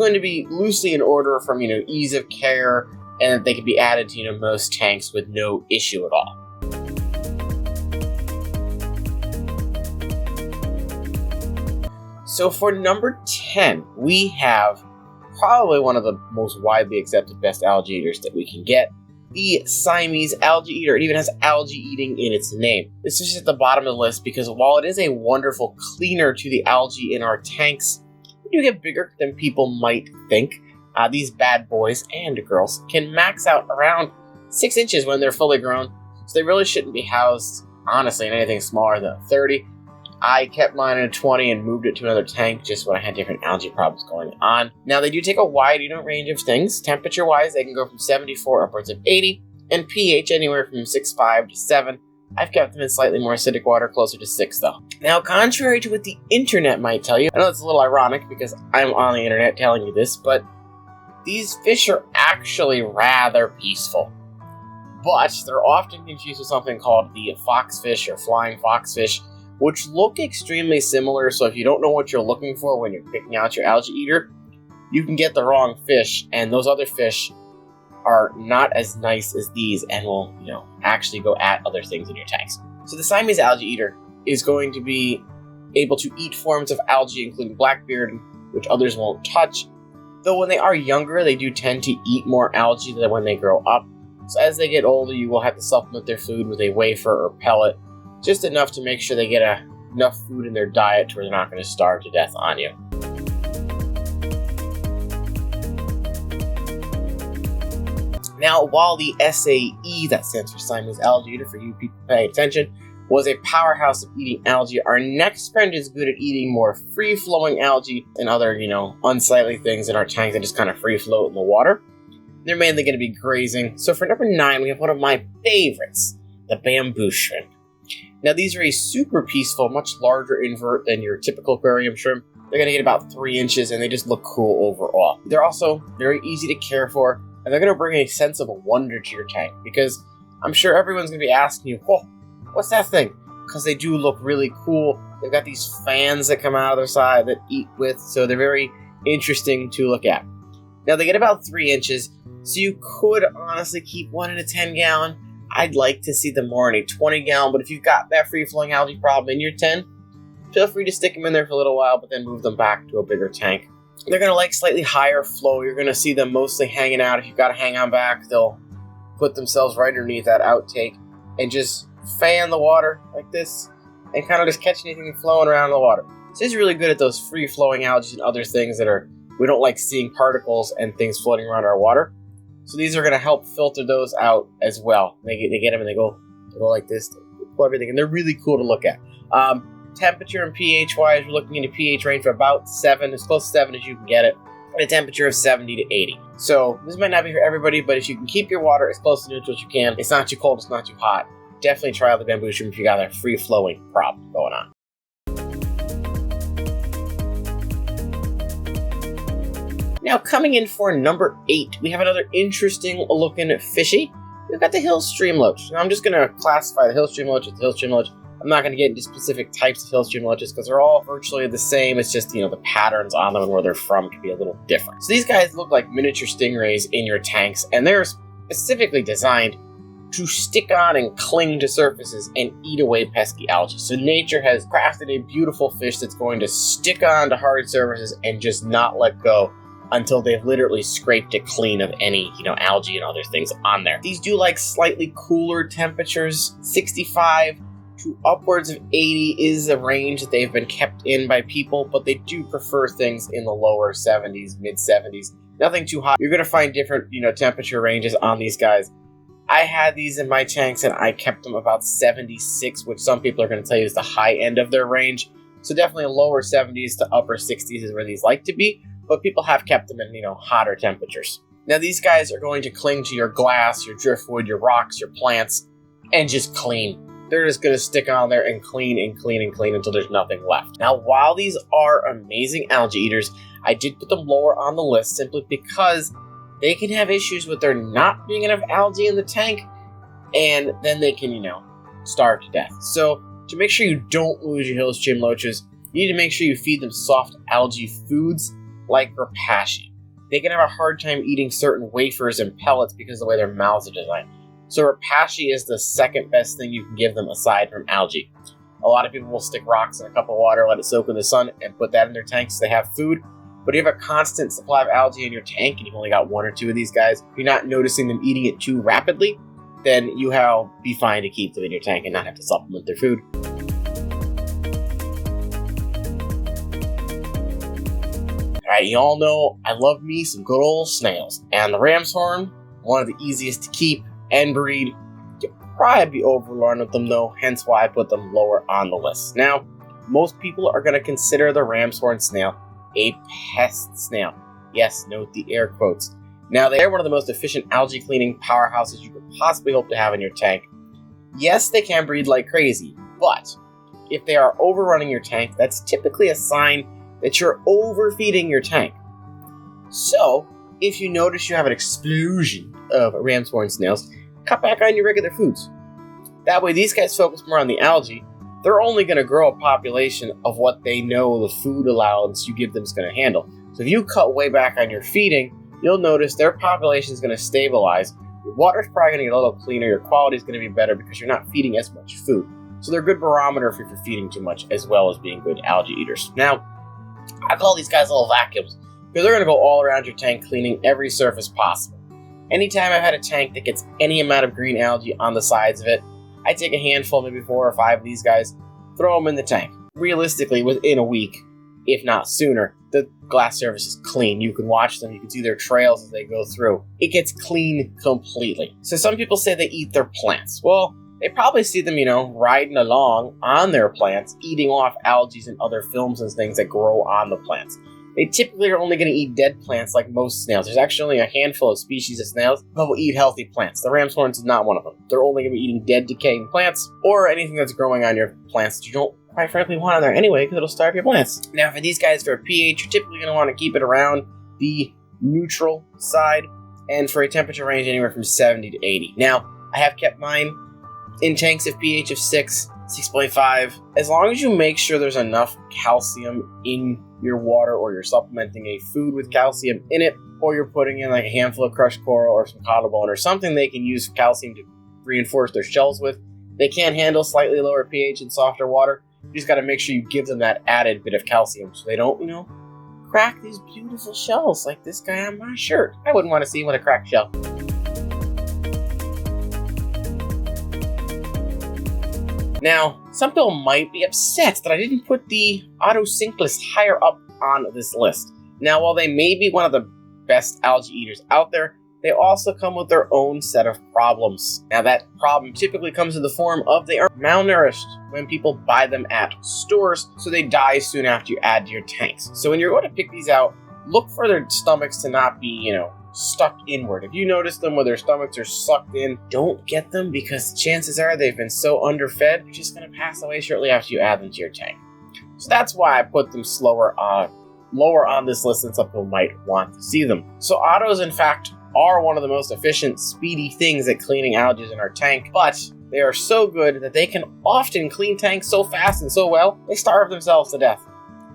going to be loosely in order from, ease of care, and that they can be added to, most tanks with no issue at all. So for number 10, we have probably one of the most widely accepted best algae eaters that we can get, the Siamese algae eater. It even has algae eating in its name. This is just at the bottom of the list because while it is a wonderful cleaner to the algae in our tanks, they do get bigger than people might think. These bad boys and girls can max out around 6 inches when they're fully grown, so they really shouldn't be housed, honestly, in anything smaller than 30. I kept mine in a 20 and moved it to another tank just when I had different algae problems going on. Now, they do take a wide range of things. Temperature-wise, they can go from 74 upwards of 80, and pH anywhere from 6.5 to 7. I've kept them in slightly more acidic water, closer to 6 though. Now, contrary to what the internet might tell you, I know it's a little ironic because I'm on the internet telling you this, but these fish are actually rather peaceful. But they're often confused with something called the foxfish or flying foxfish, which look extremely similar, so if you don't know what you're looking for when you're picking out your algae eater, you can get the wrong fish, and those other fish are not as nice as these and will, actually go at other things in your tanks. So the Siamese algae eater is going to be able to eat forms of algae, including blackbeard, which others won't touch. Though when they are younger, they do tend to eat more algae than when they grow up. So as they get older, you will have to supplement their food with a wafer or pellet, just enough to make sure they get enough food in their diet to where they're not going to starve to death on you. Now, while the SAE, that stands for Siamese algae eater, for you people paying attention, was a powerhouse of eating algae, our next friend is good at eating more free-flowing algae and other, unsightly things in our tanks that just kind of free float in the water. They're mainly going to be grazing. So for number 9, we have one of my favorites, the bamboo shrimp. Now, these are a super peaceful, much larger invert than your typical aquarium shrimp. They're going to get about 3 inches, and they just look cool overall. They're also very easy to care for, and they're going to bring a sense of wonder to your tank, because I'm sure everyone's going to be asking you, whoa, what's that thing? Because they do look really cool. They've got these fans that come out of their side that eat with, so they're very interesting to look at. Now, they get about 3 inches, so you could honestly keep one in a 10-gallon. I'd like to see them more in a 20-gallon, but if you've got that free-flowing algae problem in your 10, feel free to stick them in there for a little while, but then move them back to a bigger tank. They're going to like slightly higher flow. You're going to see them mostly hanging out. If you've got to hang on back, they'll put themselves right underneath that outtake and just fan the water like this and kind of just catch anything flowing around in the water. So it's really good at those free-flowing algae and other things that we don't like seeing particles and things floating around our water. So these are going to help filter those out as well. They get them and they go like this, they pull everything, and they're really cool to look at. Temperature and pH wise, we're looking in a pH range of about 7, as close to 7 as you can get it, and a temperature of 70 to 80. So this might not be for everybody, but if you can keep your water as close to neutral as you can, it's not too cold, it's not too hot, definitely try out the bamboo shrimp if you got a free flowing problem going on. Now, coming in for number 8, we have another interesting looking fishy. We've got the HILLSTREAM loach. Now, I'm just going to classify the HILLSTREAM loach as the HILLSTREAM loach. I'm not going to get into specific types of HILLSTREAM loaches because they're all virtually the same. It's just, the patterns on them and where they're from can be a little different. So these guys look like miniature stingrays in your tanks, and they're specifically designed to stick on and cling to surfaces and eat away pesky algae. So nature has crafted a beautiful fish that's going to stick on to hard surfaces and just not let go until they've literally scraped it clean of any, algae and other things on there. These do like slightly cooler temperatures. 65 to upwards of 80 is the range that they've been kept in by people, but they do prefer things in the lower 70s, mid 70s. Nothing too hot. You're going to find different, temperature ranges on these guys. I had these in my tanks and I kept them about 76, which some people are going to tell you is the high end of their range. So definitely lower 70s to upper 60s is where these like to be. But people have kept them in, hotter temperatures. Now, these guys are going to cling to your glass, your driftwood, your rocks, your plants, and just clean. They're just going to stick on there and clean and clean and clean until there's nothing left. Now, while these are amazing algae eaters, I did put them lower on the list simply because they can have issues with there not being enough algae in the tank, and then they can, starve to death. So, to make sure you don't lose your HILLSTREAM loaches, you need to make sure you feed them soft algae foods like rapashi. they can have a hard time eating certain wafers and pellets because of the way their mouths are designed. So rapashi is the second best thing you can give them aside from algae. A lot of people will stick rocks in a cup of water, let it soak in the sun, and put that in their tank so they have food. But if you have a constant supply of algae in your tank and you've only got 1 or 2 of these guys, if you're not noticing them eating it too rapidly, then you'll be fine to keep them in your tank and not have to supplement their food. Alright, you all know I love me some good old snails. And the ramshorn, one of the easiest to keep and breed. You'll probably be overrun with them though, hence why I put them lower on the list. Now, most people are going to consider the ramshorn snail a pest snail. Yes, note the air quotes. Now, they're one of the most efficient algae cleaning powerhouses you could possibly hope to have in your tank. Yes, they can breed like crazy, but if they are overrunning your tank, that's typically a sign that you're overfeeding your tank. So, if you notice you have an explosion of ramshorn snails, cut back on your regular foods. That way, these guys focus more on the algae. They're only going to grow a population of what they know the food allowance you give them is going to handle. So if you cut way back on your feeding, you'll notice their population is going to stabilize. Your water's probably going to get a little cleaner. Your quality is going to be better because you're not feeding as much food. So they're a good barometer if you're feeding too much, as well as being good algae eaters. Now, I call these guys little vacuums because they're going to go all around your tank cleaning every surface possible. Anytime I've had a tank that gets any amount of green algae on the sides of it, I take a handful, maybe 4 or 5 of these guys, throw them in the tank. Realistically, within a week, if not sooner, the glass surface is clean. You can watch them, you can see their trails as they go through. It gets clean completely. So some people say they eat their plants. Well, they probably see them, riding along on their plants, eating off algae and other films and things that grow on the plants. They typically are only going to eat dead plants like most snails. There's actually only a handful of species of snails that will eat healthy plants. The ramshorn is not one of them. They're only going to be eating dead, decaying plants or anything that's growing on your plants that you don't quite frankly want on there anyway because it'll starve your plants. Now for these guys, for a pH, you're typically going to want to keep it around the neutral side and for a temperature range anywhere from 70 to 80. Now, I have kept mine in tanks of pH of 6, 6.5. As long as you make sure there's enough calcium in your water or you're supplementing a food with calcium in it or you're putting in like a handful of crushed coral or some cotton bone or something they can use calcium to reinforce their shells with. They can handle slightly lower pH in softer water. You just got to make sure you give them that added bit of calcium so they don't, crack these beautiful shells like this guy on my shirt. I wouldn't want to see him with a cracked shell. Now, some people might be upset that I didn't put the OTOCINCLUS higher up on this list. Now, while they may be one of the best algae eaters out there, they also come with their own set of problems. Now, that problem typically comes in the form of they are malnourished when people buy them at stores, so they die soon after you add to your tanks. So when you're going to pick these out, look for their stomachs to not be, stuck inward. If you notice them where their stomachs are sucked in, don't get them because chances are they've been so underfed, they're just going to pass away shortly after you add them to your tank. So that's why I put them lower on this list than some people might want to see them. So autos, in fact, are one of the most efficient, speedy things at cleaning algae in our tank, but they are so good that they can often clean tanks so fast and so well, they starve themselves to death.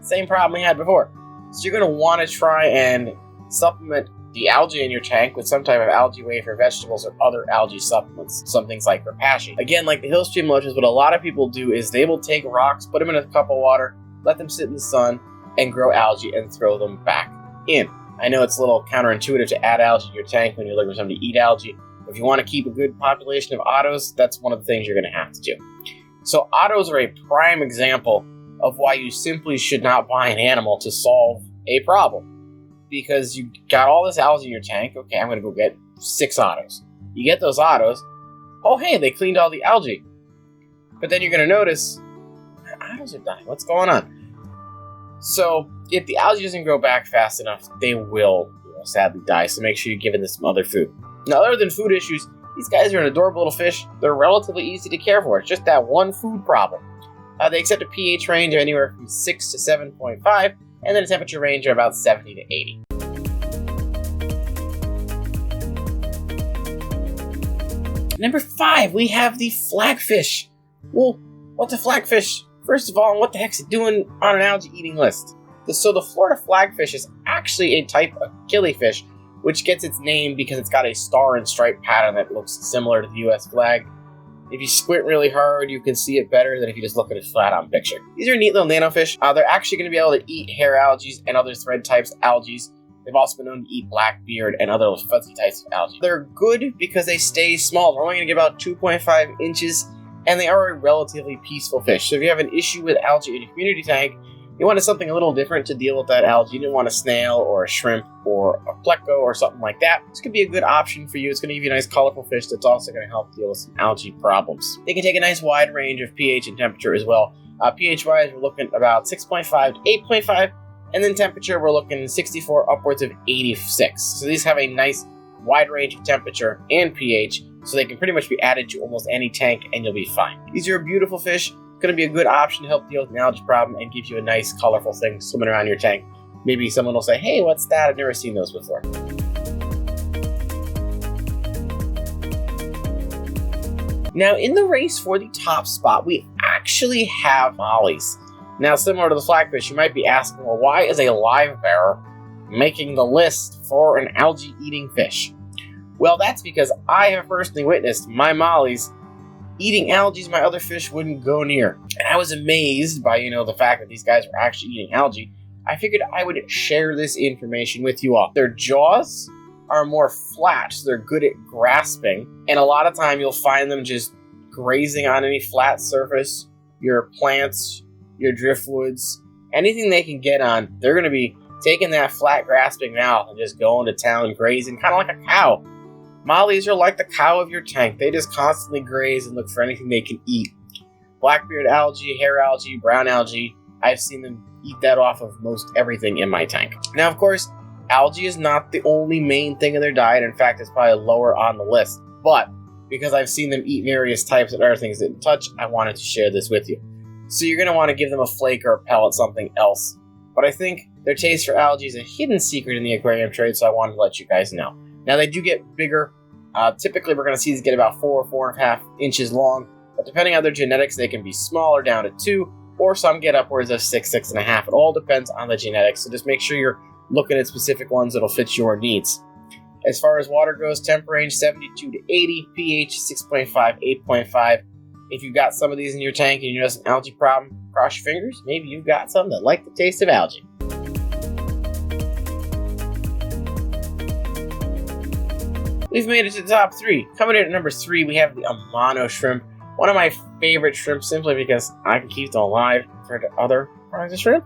Same problem we had before. So you're going to want to try and supplement the algae in your tank with some type of algae wafer, vegetables, or other algae supplements. Some things like rapashi. Again, like the HILLSTREAM loaches, what a lot of people do is they will take rocks, put them in a cup of water, let them sit in the sun, and grow algae and throw them back in. I know it's a little counterintuitive to add algae to your tank when you're looking for somebody to eat algae. But if you want to keep a good population of autos, that's one of the things you're going to have to do. So autos are a prime example of why you simply should not buy an animal to solve a problem. Because you got all this algae in your tank. Okay, I'm going to go get 6 autos. You get those autos. Oh, hey, they cleaned all the algae. But then you're going to notice, my autos are dying. What's going on? So if the algae doesn't grow back fast enough, they will sadly die. So make sure you're giving this some other food. Now, other than food issues, these guys are an adorable little fish. They're relatively easy to care for. It's just that one food problem. They accept a pH range of anywhere from 6 to 7.5. And then a temperature range of about 70 to 80. Number 5, we have the flagfish. Well, what's a flagfish? First of all, what the heck's it doing on an algae eating list? So the Florida flagfish is actually actually a type of killifish, which gets its name because it's got a star and stripe pattern that looks similar to the US flag. If you squint really hard, you can see it better than if you just look at a flat-on picture. These are neat little nanofish. They're actually going to be able to eat hair algae and other thread types of algae. They've also been known to eat blackbeard and other fuzzy types of algae. They're good because they stay small. They're only going to get about 2.5 inches, and they are a relatively peaceful fish. So if you have an issue with algae in your community tank, you wanted something a little different to deal with that algae. You didn't want a snail or a shrimp or a pleco or something like that. This could be a good option for you. It's going to give you a nice colorful fish that's also going to help deal with some algae problems. They can take a nice wide range of pH and temperature as well. pH-wise, we're looking at about 6.5 to 8.5, and then temperature, we're looking 64 upwards of 86. So these have a nice wide range of temperature and pH, so they can pretty much be added to almost any tank and you'll be fine. These are a beautiful fish. Going to be a good option to help deal with an algae problem and give you a nice colorful thing swimming around your tank. Maybe someone will say, hey, what's that? I've never seen those before. Now, in the race for the top spot, we actually have mollies. Now, similar to the flagfish, you might be asking, well, why is a live bearer making the list for an algae-eating fish? Well, that's because I have personally witnessed my mollies eating algae my other fish wouldn't go near. And I was amazed by, the fact that these guys were actually eating algae. I figured I would share this information with you all. Their jaws are more flat, so they're good at grasping. And a lot of time you'll find them just grazing on any flat surface, your plants, your driftwoods, anything they can get on, they're going to be taking that flat grasping mouth and just going to town grazing, kind of like a cow. Mollies are like the cow of your tank. They just constantly graze and look for anything they can eat. Blackbeard algae, hair algae, brown algae, I've seen them eat that off of most everything in my tank. Now, of course, algae is not the only main thing in their diet. In fact, it's probably lower on the list. But because I've seen them eat various types of other things that didn't touch, I wanted to share this with you. So you're going to want to give them a flake or a pellet, something else. But I think their taste for algae is a hidden secret in the aquarium trade, so I wanted to let you guys know. Now, they do get bigger. Typically, we're going to see these get about 4 or 4.5 inches long, but depending on their genetics, they can be smaller, down to 2, or some get upwards of 6, 6.5. It all depends on the genetics, so just make sure you're looking at specific ones that'll fit your needs. As far as water goes, temp range 72 to 80, pH 6.5, 8.5. If you've got some of these in your tank and you notice an algae problem, cross your fingers. Maybe you've got some that like the taste of algae. We've made it to the top 3. Coming in at number 3, we have the AMANO shrimp. One of my favorite shrimp simply because I can keep them alive compared to other kinds of shrimp.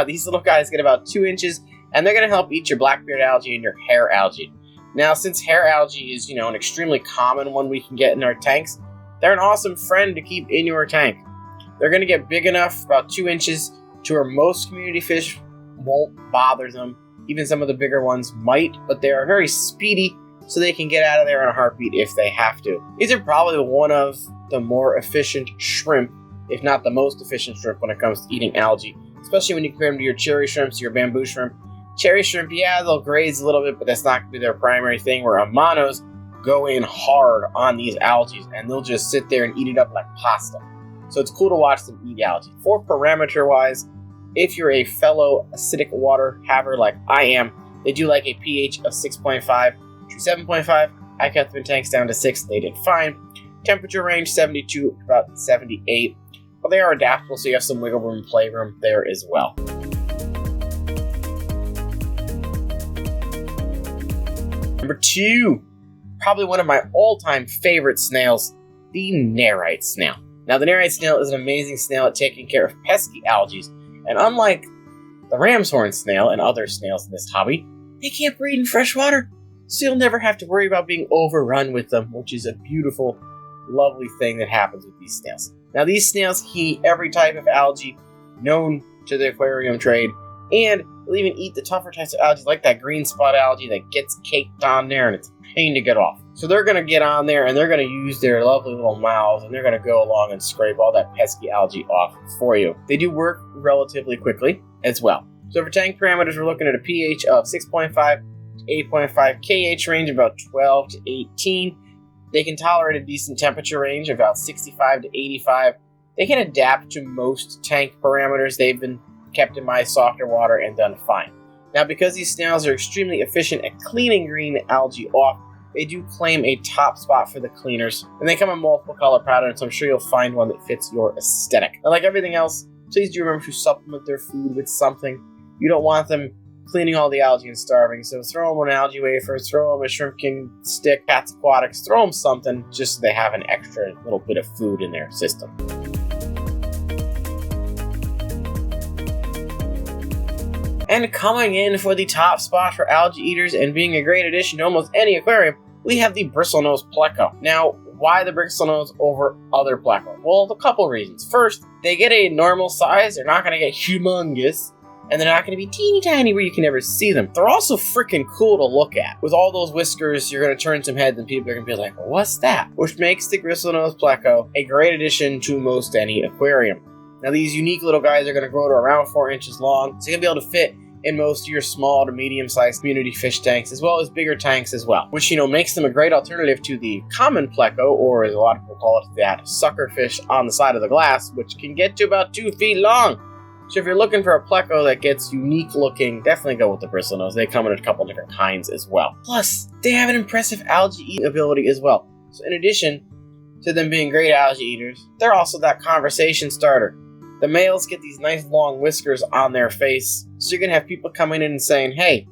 These little guys get about 2 inches, and they're going to help eat your blackbeard algae and your hair algae. Now, since hair algae is, an extremely common one we can get in our tanks, they're an awesome friend to keep in your tank. They're going to get big enough, about 2 inches, to where most community fish won't bother them. Even some of the bigger ones might, but they are very speedy, so they can get out of there in a heartbeat if they have to. These are probably one of the more efficient shrimp, if not the most efficient shrimp when it comes to eating algae, especially when you compare them to your cherry shrimps, your bamboo shrimp. Cherry shrimp, yeah, they'll graze a little bit, but that's not going to be their primary thing, where AMANOs go in hard on these algae, and they'll just sit there and eat it up like pasta. So it's cool to watch them eat algae. For parameter-wise, if you're a fellow acidic water haver like I am, they do like a pH of 6.5 to 7.5. I kept them in tanks down to 6. They did fine. Temperature range 72 to about 78. But they are adaptable, so you have some wiggle room and playroom there as well. Number 2, probably one of my all-time favorite snails, the NERITE snail. Now, the NERITE snail is an amazing snail at taking care of pesky algae, and unlike the RAMSHORN snail and other snails in this hobby, they can't breed in fresh water, so you'll never have to worry about being overrun with them, which is a beautiful, lovely thing that happens with these snails. Now, these snails eat every type of algae known to the aquarium trade, and they'll even eat the tougher types of algae, like that green spot algae that gets caked on there, and it's a pain to get off. So they're going to get on there, and they're going to use their lovely little mouths, and they're going to go along and scrape all that pesky algae off for you. They do work relatively quickly as well. So for tank parameters, we're looking at a pH of 6.5 to 8.5, KH range about 12 to 18. They can tolerate a decent temperature range of about 65 to 85. They can adapt to most tank parameters. They've been kept in my softer water and done fine. Now, because these snails are extremely efficient at cleaning green algae off, they do claim a top spot for the cleaners, and they come in multiple color patterns, so I'm sure you'll find one that fits your aesthetic. Now, like everything else, please do remember to supplement their food with something. You don't want them cleaning all the algae and starving, so throw them an algae wafer, throw them a shrimp king stick, Cats Aquatics, throw them something just so they have an extra little bit of food in their system. And coming in for the top spot for algae eaters and being a great addition to almost any aquarium, we have the bristlenose pleco. Now, why the bristlenose over other pleco? Well, a couple reasons. First, they get a normal size, they're not going to get humongous, and they're not going to be teeny tiny where you can never see them. They're also freaking cool to look at. With all those whiskers, you're going to turn some heads and people are going to be like, what's that? Which makes the bristlenose pleco a great addition to most any aquarium. Now, these unique little guys are going to grow to around 4 inches long, so you're going to be able to fit in most of your small to medium-sized community fish tanks, as well as bigger tanks as well, which, makes them a great alternative to the common pleco, or as a lot of people call it, that sucker fish on the side of the glass, which can get to about 2 feet long. So if you're looking for a pleco that gets unique looking, definitely go with the bristlenose. They come in a couple different kinds as well. Plus, they have an impressive algae eating ability as well. So in addition to them being great algae eaters, they're also that conversation starter. The males get these nice long whiskers on their face, so you're going to have people coming in and saying, hey,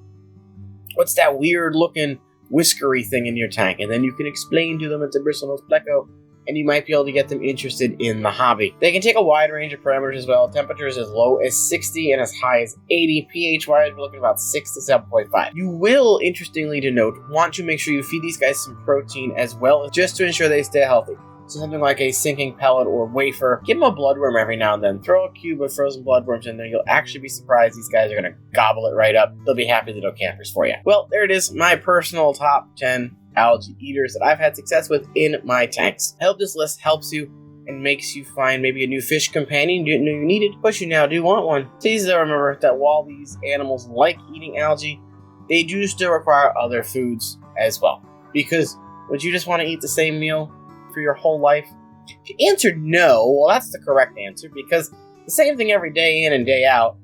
what's that weird looking whiskery thing in your tank? And then you can explain to them it's a bristlenose pleco, and you might be able to get them interested in the hobby. They can take a wide range of parameters as well. Temperatures as low as 60 and as high as 80. pH-wise, we're looking at about 6 to 7.5. You will, interestingly to note, want to make sure you feed these guys some protein as well, just to ensure they stay healthy. So something like a sinking pellet or wafer. Give them a bloodworm every now and then. Throw a cube of frozen bloodworms in there. You'll actually be surprised these guys are going to gobble it right up. They'll be happy little campers for you. Well, there it is. My personal top 10 algae eaters that I've had success with in my tanks. I hope this list helps you and makes you find maybe a new fish companion you didn't know you needed, but you now do want one. Please remember that while these animals like eating algae, they do still require other foods as well. Because would you just want to eat the same meal for your whole life? If you answered no, well, that's the correct answer, because the same thing every day in and day out,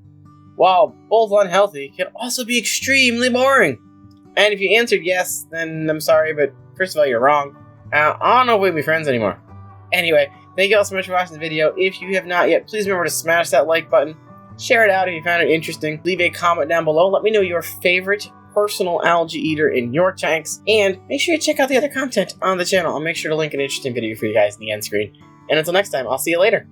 while both unhealthy, can also be extremely boring. And if you answered yes, then I'm sorry, but first of all, you're wrong. I don't know if we'll be friends anymore. Anyway, thank you all so much for watching the video. If you have not yet, please remember to smash that like button, share it out if you found it interesting, leave a comment down below, let me know your favorite personal algae eater in your tanks, and make sure you check out the other content on the channel. I'll make sure to link an interesting video for you guys in the end screen. And until next time, I'll see you later.